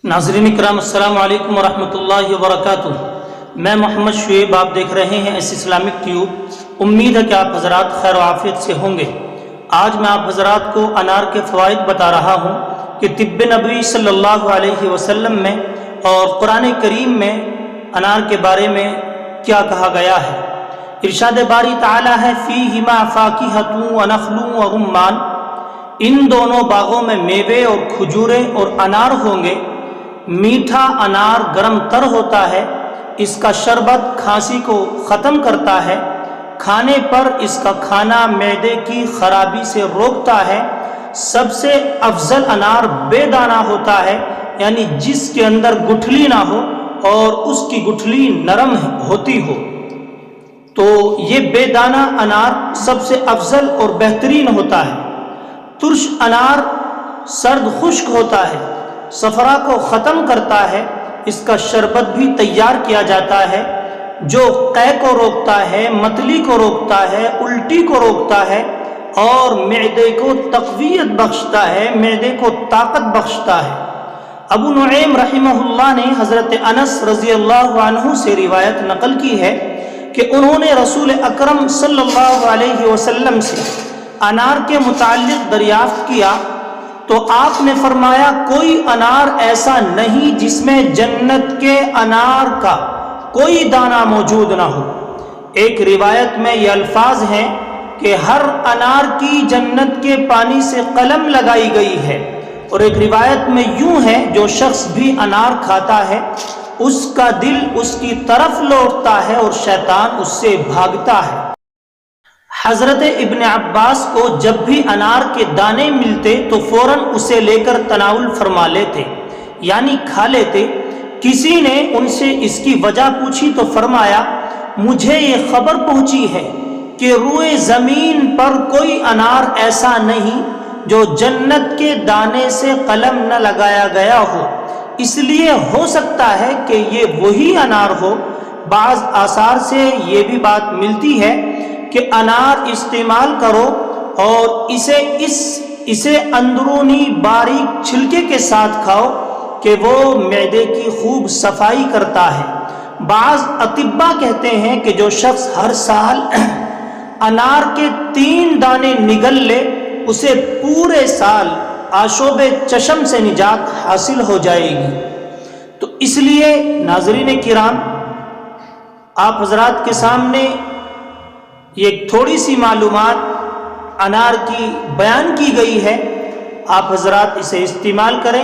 ناظرین اکرام السلام علیکم ورحمۃ اللہ وبرکاتہ۔ میں محمد شعیب، آپ دیکھ رہے ہیں ایس اسلامک ٹیوب۔ امید ہے کہ آپ حضرات خیر و عافیت سے ہوں گے۔ آج میں آپ حضرات کو انار کے فوائد بتا رہا ہوں کہ طب نبوی صلی اللہ علیہ وسلم میں اور قرآن کریم میں انار کے بارے میں کیا کہا گیا ہے۔ ارشاد باری تعالی ہے فیہما فاکہۃ ونخل ورمان، ان دونوں باغوں میں میوے اور کھجوریں اور انار ہوں گے۔ میٹھا انار گرم تر ہوتا ہے، اس کا شربت کھانسی کو ختم کرتا ہے، کھانے پر اس کا کھانا معدے کی خرابی سے روکتا ہے۔ سب سے افضل انار بے دانہ ہوتا ہے، یعنی جس کے اندر گٹھلی نہ ہو اور اس کی گٹھلی نرم ہوتی ہو، تو یہ بے دانہ انار سب سے افضل اور بہترین ہوتا ہے۔ ترش انار سرد خشک ہوتا ہے، صفرا کو ختم کرتا ہے، اس کا شربت بھی تیار کیا جاتا ہے جو قے کو روکتا ہے، متلی کو روکتا ہے، الٹی کو روکتا ہے اور معدے کو تقویت بخشتا ہے، معدے کو طاقت بخشتا ہے۔ ابو نعیم رحمہ اللہ نے حضرت انس رضی اللہ عنہ سے روایت نقل کی ہے کہ انہوں نے رسول اکرم صلی اللہ علیہ وسلم سے انار کے متعلق دریافت کیا تو آپ نے فرمایا کوئی انار ایسا نہیں جس میں جنت کے انار کا کوئی دانہ موجود نہ ہو۔ ایک روایت میں یہ الفاظ ہیں کہ ہر انار کی جنت کے پانی سے قلم لگائی گئی ہے، اور ایک روایت میں یوں ہے جو شخص بھی انار کھاتا ہے اس کا دل اس کی طرف لوٹتا ہے اور شیطان اس سے بھاگتا ہے۔ حضرت ابن عباس کو جب بھی انار کے دانے ملتے تو فوراً اسے لے کر تناول فرما لیتے، یعنی کھا لیتے۔ کسی نے ان سے اس کی وجہ پوچھی تو فرمایا مجھے یہ خبر پہنچی ہے کہ روئے زمین پر کوئی انار ایسا نہیں جو جنت کے دانے سے قلم نہ لگایا گیا ہو، اس لیے ہو سکتا ہے کہ یہ وہی انار ہو۔ بعض آثار سے یہ بھی بات ملتی ہے کہ انار استعمال کرو اور اسے اندرونی باریک چھلکے کے ساتھ کھاؤ کہ وہ معدے کی خوب صفائی کرتا ہے۔ بعض اطباء کہتے ہیں کہ جو شخص ہر سال انار کے 3 دانے نگل لے اسے پورے سال آشوب چشم سے نجات حاصل ہو جائے گی۔ تو اس لیے ناظرین کرام، آپ حضرات کے سامنے یہ تھوڑی سی معلومات انار کی بیان کی گئی ہے، آپ حضرات اسے استعمال کریں۔